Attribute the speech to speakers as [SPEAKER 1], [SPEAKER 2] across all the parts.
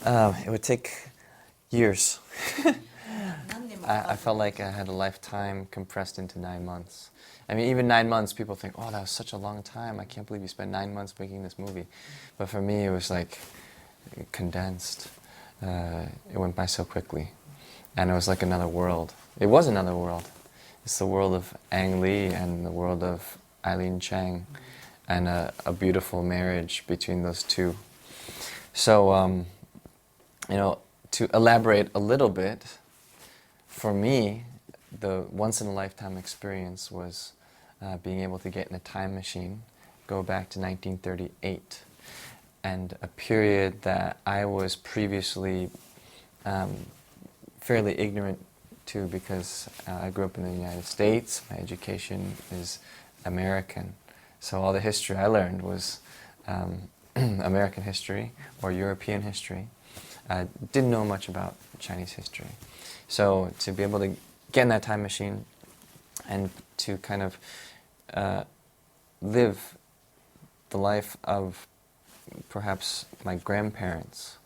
[SPEAKER 1] It would take years. I felt like I had a lifetime compressed into 9 months. I mean, even 9 months, people think, oh, that was such a long time. I can't believe you spent 9 months making this movie. But for me, it was like condensed. It went by so quickly. And it was like another world. It was another world. It's the world of Ang Lee and the world of Eileen Chang, and a beautiful marriage between those two. So, to elaborate a little bit, for me, the once-in-a-lifetime experience was being able to get in a time machine, go back to 1938, and a period that I was previously fairly ignorant to, because I grew up in the United States. My education is American, so all the history I learned was American history or European history. I didn't know much about Chinese history. So to be able to get in that time machine and to kind of live the life of perhaps my grandparents,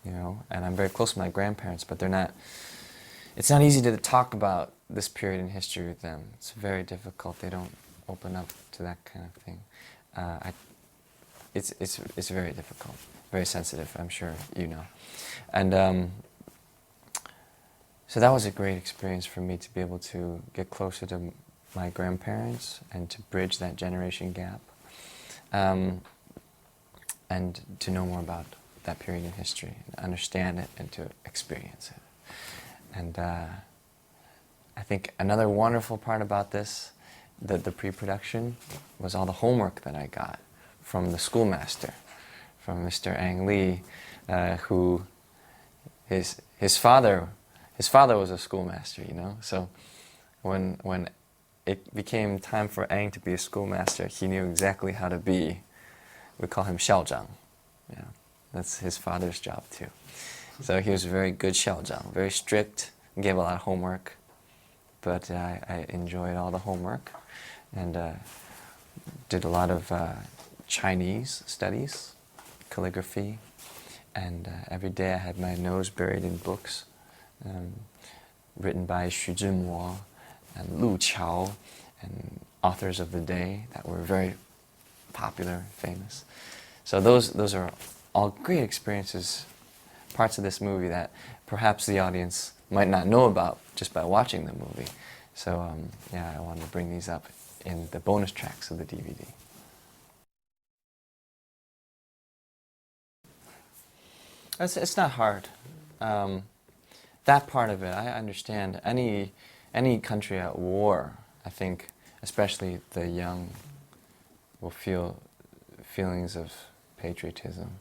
[SPEAKER 1] and I'm very close to my grandparents, but it's not easy to talk about this period in history with them. It's very difficult. They don't open up to that kind of thing. It's very difficult, very sensitive, I'm sure you know. And so that was a great experience for me, to be able to get closer to my grandparents and to bridge that generation gap, and to know more about that period in history, and understand it and to experience it. And I think another wonderful part about this, the pre-production, was all the homework that I got from the schoolmaster, from Mr. Ang Lee, who his father was a schoolmaster, So when it became time for Ang to be a schoolmaster, he knew exactly how to be. We call him 校长. Yeah, that's his father's job too. So he was a very good 校长, very strict, gave a lot of homework, but I enjoyed all the homework, and did a lot of Chinese studies, calligraphy, and every day I had my nose buried in books written by Xu Zhenmo and Lu Qiao, and authors of the day that were very popular, famous. So those are all great experiences, parts of this movie that perhaps the audience might not know about just by watching the movie. So yeah, I wanted to bring these up in the bonus tracks of the DVD. It's not hard. That part of it, I understand. Any country at war, I think, especially the young, will feel feelings of patriotism.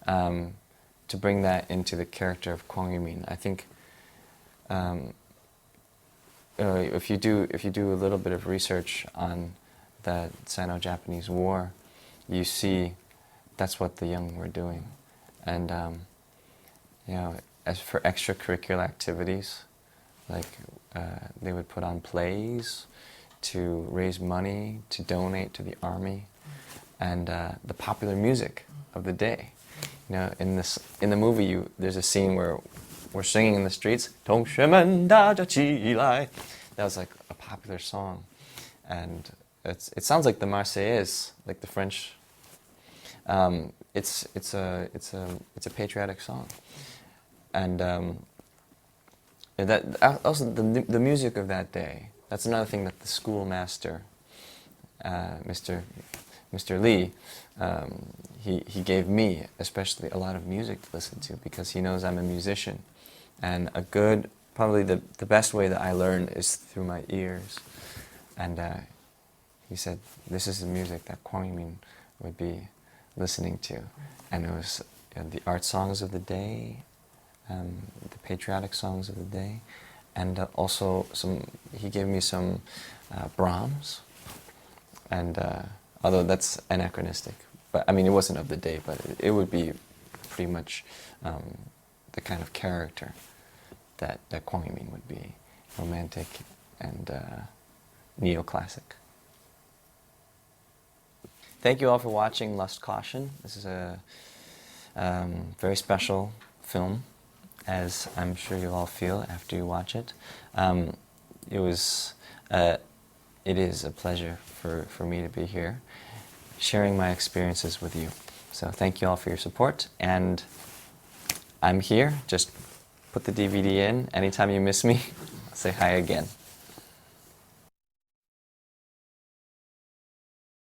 [SPEAKER 1] To bring that into the character of Kwang Yumin, I think if you do a little bit of research on the Sino-Japanese War, you see that's what the young were doing. And as for extracurricular activities, like they would put on plays to raise money to donate to the army, and the popular music of the day. In the movie, there's a scene where we're singing in the streets, 同学们大家起来. That was like a popular song, and it sounds like the Marseillaise, like the French. It's a patriotic song, and that also the music of that day. That's another thing that the schoolmaster, Mr. Lee, he gave me especially a lot of music to listen to, because he knows I'm a musician, and probably the best way that I learn is through my ears. And he said, this is the music that Kwang Yumin would be listening to, and it was the art songs of the day, the patriotic songs of the day, and also he gave me some Brahms, and although that's anachronistic, but I mean, it wasn't of the day, but it would be pretty much the kind of character that Kwang Yumin would be, romantic and neoclassic. Thank you all for watching Lust Caution. This is a Very special film, as I'm sure you'll all feel after you watch it. It is a pleasure for me to be here, sharing my experiences with you. So thank you all for your support, and I'm here. Just put the DVD in. Anytime you miss me, say hi again.